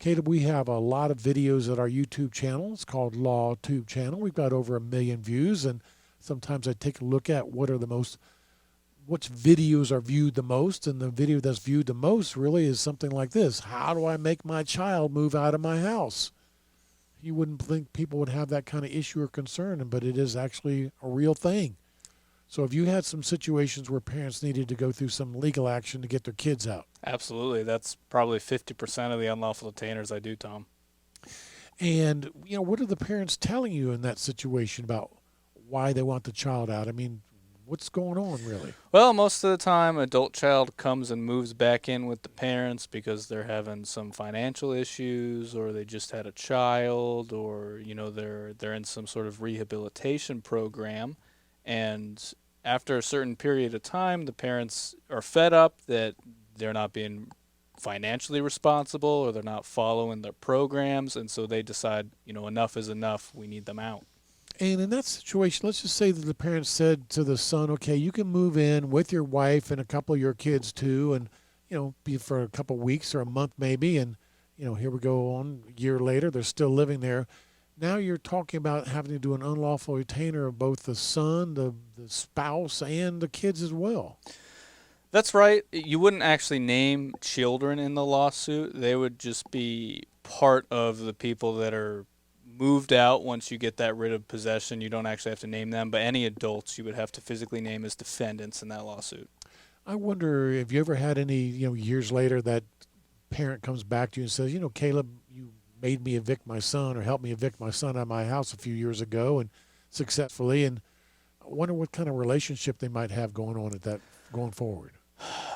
Caleb, we have a lot of videos at our YouTube channel. It's called LawTube channel. We've got over 1 million views, and sometimes I take a look at which videos are viewed the most, and the video that's viewed the most really is something like this. How do I make my child move out of my house? You wouldn't think people would have that kind of issue or concern, but it is actually a real thing. So if you had some situations where parents needed to go through some legal action to get their kids out. Absolutely. That's probably 50% of the unlawful detainers I do, Tom. And, what are the parents telling you in that situation about why they want the child out? I mean, what's going on, really? Well, most of the time, adult child comes and moves back in with the parents because they're having some financial issues, or they just had a child, or they're in some sort of rehabilitation program, and after a certain period of time, the parents are fed up that they're not being financially responsible, or they're not following their programs, and so they decide, enough is enough. We need them out. And in that situation, let's just say that the parents said to the son, okay, you can move in with your wife and a couple of your kids too, and, be for a couple of weeks or a month maybe, and, here we go on a year later, they're still living there. Now you're talking about having to do an unlawful retainer of both the son, the spouse, and the kids as well. That's right. You wouldn't actually name children in the lawsuit. They would just be part of the people that are moved out once you get that writ of possession. You don't actually have to name them, but any adults you would have to physically name as defendants in that lawsuit. I wonder if you ever had any, years later that parent comes back to you and says, Caleb, you made me evict my son or helped me evict my son out of my house a few years ago and successfully. And I wonder what kind of relationship they might have going forward.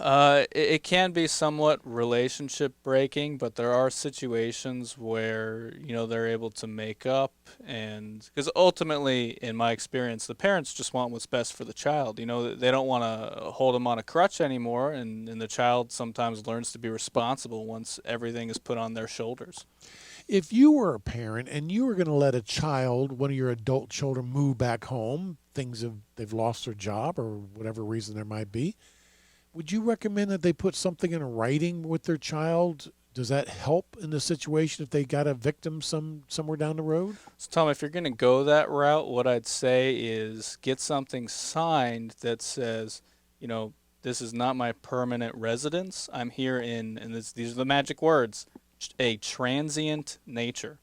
It can be somewhat relationship breaking, but there are situations where, they're able to make up, and because ultimately, in my experience, the parents just want what's best for the child. They don't want to hold them on a crutch anymore, and the child sometimes learns to be responsible once everything is put on their shoulders. If you were a parent and you were going to let a child, one of your adult children, move back home, they've lost their job or whatever reason there might be, would you recommend that they put something in writing with their child? Does that help in the situation if they got a victim somewhere down the road? So, Tom, if you're going to go that route, what I'd say is get something signed that says, this is not my permanent residence. I'm here and these are the magic words, a transient nature.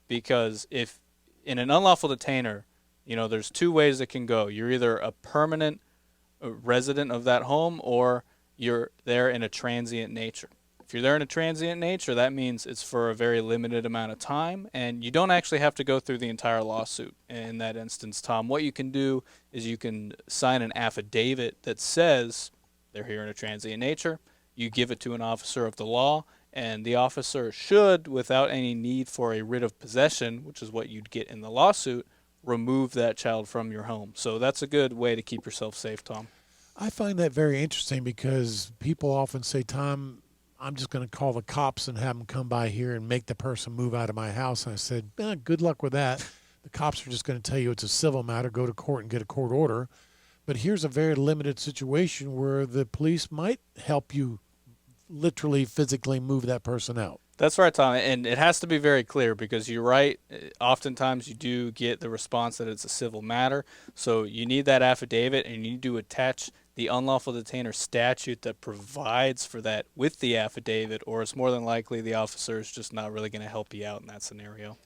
Because if in an unlawful detainer, there's two ways it can go. You're either a permanent resident of that home, or you're there in a transient nature. If you're there in a transient nature, that means it's for a very limited amount of time, and you don't actually have to go through the entire lawsuit. In that instance, Tom, what you can do is you can sign an affidavit that says they're here in a transient nature. You give it to an officer of the law, and the officer should, without any need for a writ of possession, which is what you'd get in the lawsuit, remove that child from your home. So that's a good way to keep yourself safe, Tom. I find that very interesting because people often say, Tom, I'm just going to call the cops and have them come by here and make the person move out of my house. And I said, good luck with that. The cops are just going to tell you it's a civil matter, go to court and get a court order. But here's a very limited situation where the police might help you literally, physically move that person out. That's right, Tom, and it has to be very clear because you're right. Oftentimes you do get the response that it's a civil matter, so you need that affidavit, and you need to attach the unlawful detainer statute that provides for that with the affidavit, or it's more than likely the officer is just not really going to help you out in that scenario.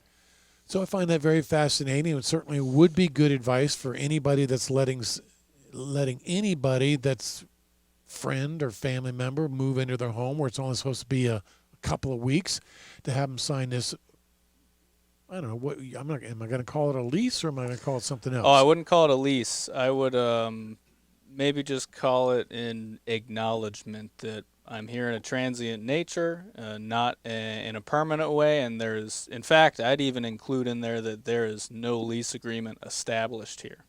So I find that very fascinating, and certainly would be good advice for anybody that's letting anybody that's friend or family member move into their home where it's only supposed to be a couple of weeks, to have them sign this. I don't know what am I going to call it, a lease, or am I going to call it something else? Oh, I wouldn't call it a lease. I would maybe just call it an acknowledgement that I'm here in a transient nature, not in a permanent way. And in fact, I'd even include in there that there is no lease agreement established here.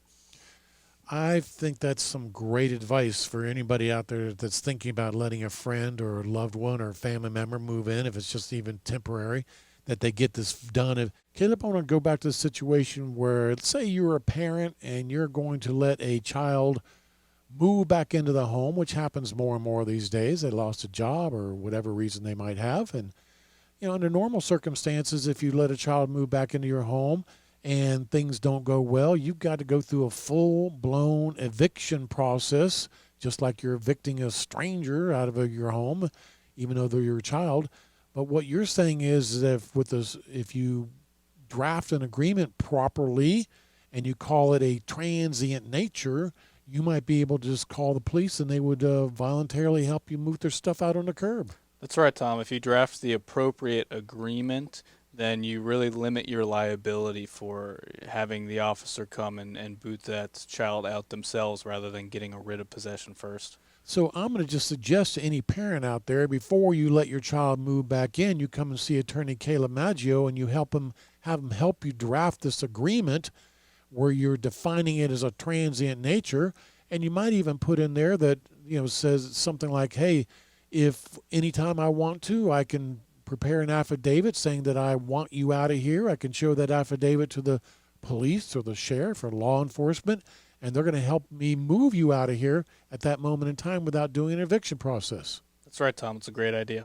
I think that's some great advice for anybody out there that's thinking about letting a friend or a loved one or a family member move in, if it's just even temporary, that they get this done. Caleb, I want to go back to the situation where, let's say you're a parent and you're going to let a child move back into the home, which happens more and more these days. They lost a job or whatever reason they might have, and Under normal circumstances, if you let a child move back into your home and things don't go well, you've got to go through a full-blown eviction process, just like you're evicting a stranger out of your home, even though they're your child. But what you're saying is that if you draft an agreement properly and you call it a transient nature, you might be able to just call the police and they would voluntarily help you move their stuff out on the curb. That's right, Tom. If you draft the appropriate agreement, then you really limit your liability for having the officer come and boot that child out themselves rather than getting a writ of possession first. So I'm going to just suggest to any parent out there, before you let your child move back in, you come and see Attorney Kayla Maggio and you have him help you draft this agreement where you're defining it as a transient nature. And you might even put in there that, says something like, hey, if anytime I want to, I can prepare an affidavit saying that I want you out of here. I can show that affidavit to the police or the sheriff or law enforcement, and they're going to help me move you out of here at that moment in time without doing an eviction process. That's right, Tom. It's a great idea.